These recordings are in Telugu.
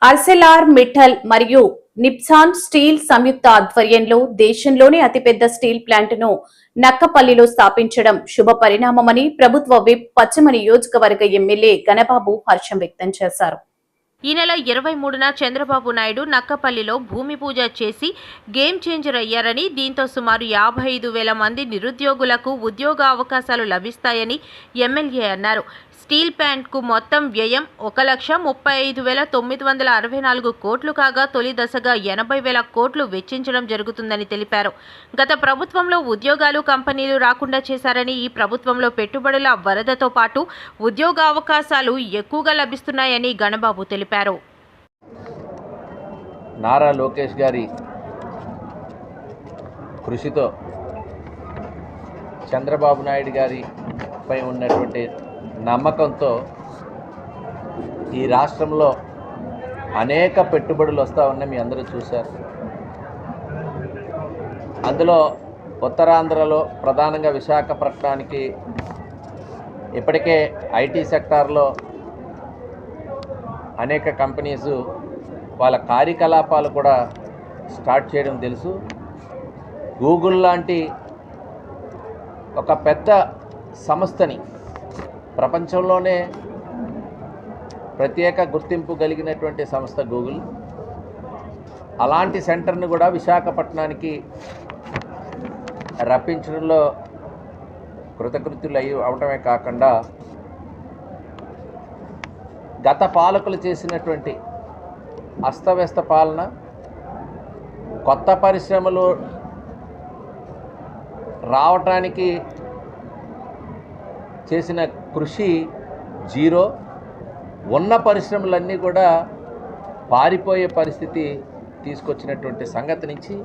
అర్సెలార్ మిట్టల్ మరియు నిప్సాన్ స్టీల్ సంయుక్త ఆధ్వర్యంలో దేశంలోనే అతిపెద్ద స్టీల్ ప్లాంట్ను నక్కపల్లిలో స్థాపించడం శుభ పరిణామమని ప్రభుత్వ విప్ పశ్చిమ నియోజకవర్గ ఎమ్మెల్యే గణబాబు హర్షం వ్యక్తం చేశారు. ఈ నెల 23న చంద్రబాబు నాయుడు నక్కపల్లిలో భూమి పూజ చేసి గేమ్ చేంజర్ అయ్యారని, దీంతో సుమారు 55,000 మంది నిరుద్యోగులకు ఉద్యోగ అవకాశాలు లభిస్తాయని ఎమ్మెల్యే అన్నారు. స్టీల్ ప్లాంట్కు మొత్తం వ్యయం 1,35,964 కోట్లు కాగా తొలి దశగా 80,000 కోట్లు వెచ్చించడం జరుగుతుందని తెలిపారు. గత ప్రభుత్వంలో ఉద్యోగాలు కంపెనీలు రాకుండా చేశారని, ఈ ప్రభుత్వంలో పెట్టుబడుల వరదతో పాటు ఉద్యోగ అవకాశాలు ఎక్కువగా లభిస్తున్నాయని గణబాబు తెలిపారు. నారా లోకేష్ గారి కృషితో చంద్రబాబు నాయుడు గారిపై ఉన్నటువంటి నమ్మకంతో ఈ రాష్ట్రంలో అనేక పెట్టుబడులు వస్తూ ఉన్నాయి. మీ అందరూ చూశారు. అందులో ఉత్తరాంధ్రలో ప్రధానంగా విశాఖపట్నానికి ఇప్పటికే ఐటీ సెక్టార్లో అనేక కంపెనీస్ వాళ్ళ కార్యకలాపాలు కూడా స్టార్ట్ చేయడం తెలుసు. గూగుల్ లాంటి ఒక పెద్ద సంస్థని, ప్రపంచంలోనే ప్రత్యేక గుర్తింపు కలిగినటువంటి సంస్థ గూగుల్, అలాంటి సెంటర్ని కూడా విశాఖపట్నానికి రప్పించడంలో కృతకృత్యులు అవటమే కాకుండా గత పాలకులు చేసినటువంటి అస్తవ్యస్త పాలన, కొత్త పరిశ్రమలు రావటానికి చేసిన కృషి జీరో, ఉన్న పరిశ్రమలన్నీ కూడా పారిపోయే పరిస్థితి తీసుకొచ్చినటువంటి సంగతి నుంచి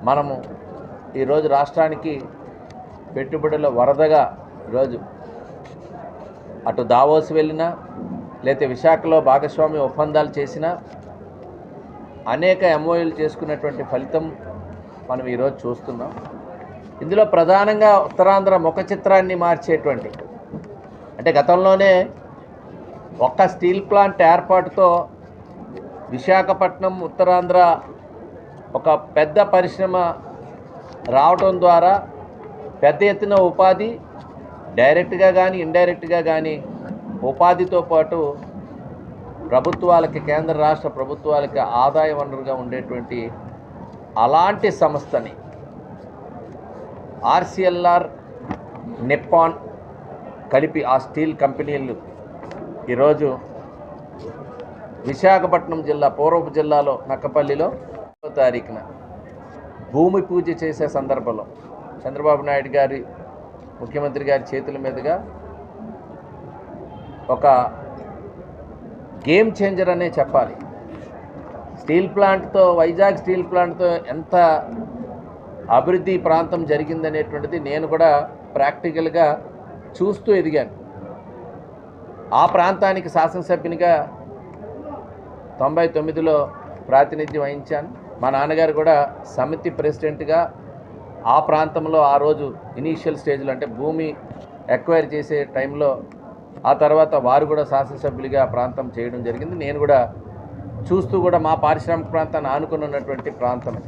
మనము ఈరోజు రాష్ట్రానికి పెట్టుబడుల వరదగా ఈరోజు అటు దావోస్ వెళ్ళినా, లేకపోతే విశాఖలో భాగస్వామ్య ఒప్పందాలు చేసినా, అనేక ఎంఓయూలు చేసుకున్నటువంటి ఫలితం మనం ఈరోజు చూస్తున్నాం. ఇందులో ప్రధానంగా ఉత్తరాంధ్ర ముఖ చిత్రాన్ని మార్చేటువంటి, అంటే గతంలోనే ఒక్క స్టీల్ ప్లాంట్ ఏర్పాటుతో విశాఖపట్నం ఉత్తరాంధ్ర ఒక పెద్ద పరిశ్రమ రావటం ద్వారా పెద్ద ఎత్తున ఉపాధి, డైరెక్ట్గా కానీ ఇండైరెక్ట్గా కానీ ఉపాధితో పాటు ప్రభుత్వాలకి, కేంద్ర రాష్ట్ర ప్రభుత్వాలకి ఆదాయ వనరుగా ఉండేటువంటి అలాంటి సంస్థని ఆర్సీఎల్ఆర్, నిప్పాన్ కలిపి ఆ స్టీల్ కంపెనీలు ఈరోజు విశాఖపట్నం జిల్లా పూర్వపు జిల్లాలో నక్కపల్లిలో 1వ తారీఖున భూమి పూజ చేసే సందర్భంలో చంద్రబాబు నాయుడు గారి, ముఖ్యమంత్రి గారి చేతుల మీదుగా ఒక గేమ్ చేంజర్ అనే చెప్పాలి. స్టీల్ ప్లాంట్తో, వైజాగ్ స్టీల్ ప్లాంట్తో ఎంత అభివృద్ధి ప్రాంతం జరిగిందనేటువంటిది నేను కూడా ప్రాక్టికల్గా చూస్తూ ఎదిగాను. ఆ ప్రాంతానికి శాసనసభ్యునిగా 99లో ప్రాతినిధ్యం వహించాను. మా నాన్నగారు కూడా సమితి ప్రెసిడెంట్గా ఆ ప్రాంతంలో ఆ రోజు ఇనీషియల్ స్టేజ్లో, అంటే భూమి ఎక్వైర్ చేసే టైంలో, ఆ తర్వాత వారు కూడా శాసనసభ్యులుగా ప్రాంతం చేయడం జరిగింది. నేను కూడా చూస్తూ కూడా మా పారిశ్రామిక ప్రాంతాన్ని ఆనుకుని ఉన్నటువంటి ప్రాంతమే.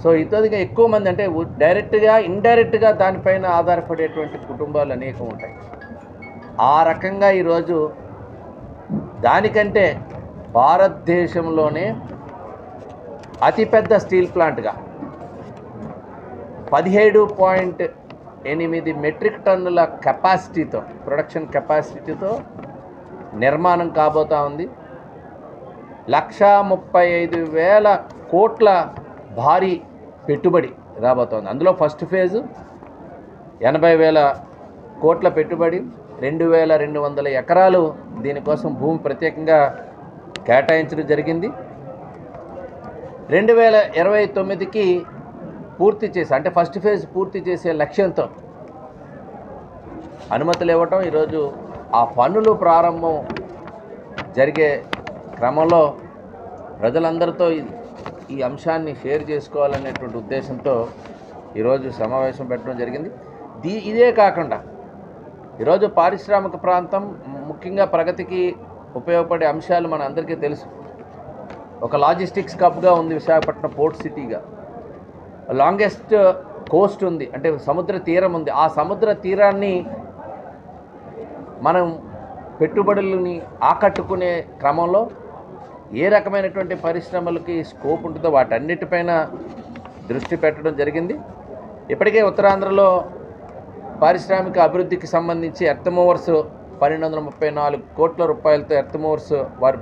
సో ఇతడిగా ఎక్కువ మంది, అంటే డైరెక్ట్గా ఇండైరెక్ట్గా దానిపైన ఆధారపడేటువంటి కుటుంబాలు అనేకం ఉంటాయి. ఆ రకంగా ఈరోజు దానికంటే భారతదేశంలోనే అతిపెద్ద స్టీల్ ప్లాంట్గా 17.8 మెట్రిక్ టన్నుల కెపాసిటీతో, ప్రొడక్షన్ కెపాసిటీతో నిర్మాణం కాబోతా ఉంది. 1,35,000 కోట్ల భారీ పెట్టుబడి రాబోతోంది. అందులో ఫస్ట్ ఫేజు 80,000 కోట్ల పెట్టుబడి, 2,200 ఎకరాలు దీనికోసం భూమి ప్రత్యేకంగా కేటాయించడం జరిగింది. 2029కి పూర్తి చేసి, అంటే ఫస్ట్ ఫేజ్ పూర్తి చేసే లక్ష్యంతో అనుమతులు ఇవ్వటం, ఈరోజు ఆ పనులు ప్రారంభం జరిగే క్రమంలో ప్రజలందరితో ఈ అంశాన్ని షేర్ చేసుకోవాలనేటువంటి ఉద్దేశంతో ఈరోజు సమావేశం పెట్టడం జరిగింది. ఇదే కాకుండా ఈరోజు పారిశ్రామిక ప్రాంతం ముఖ్యంగా ప్రగతికి ఉపయోగపడే అంశాలు మన అందరికీ తెలుసు. ఒక లాజిస్టిక్స్ హబ్గా ఉంది విశాఖపట్నం, పోర్ట్ సిటీగా. లాంగెస్ట్ కోస్ట్ ఉంది, అంటే సముద్ర తీరం ఉంది. ఆ సముద్ర తీరాన్ని మనం పెట్టుబడులని ఆకట్టుకునే క్రమంలో ఏ రకమైనటువంటి పరిశ్రమలకి స్కోప్ ఉంటుందో వాటన్నిటిపైన దృష్టి పెట్టడం జరిగింది. ఇప్పటికే ఉత్తరాంధ్రలో పారిశ్రామిక అభివృద్ధికి సంబంధించి ఎర్త్ మూవర్స్ 1234 కోట్ల రూపాయలతో ఎర్త్ మూవర్స్ వారు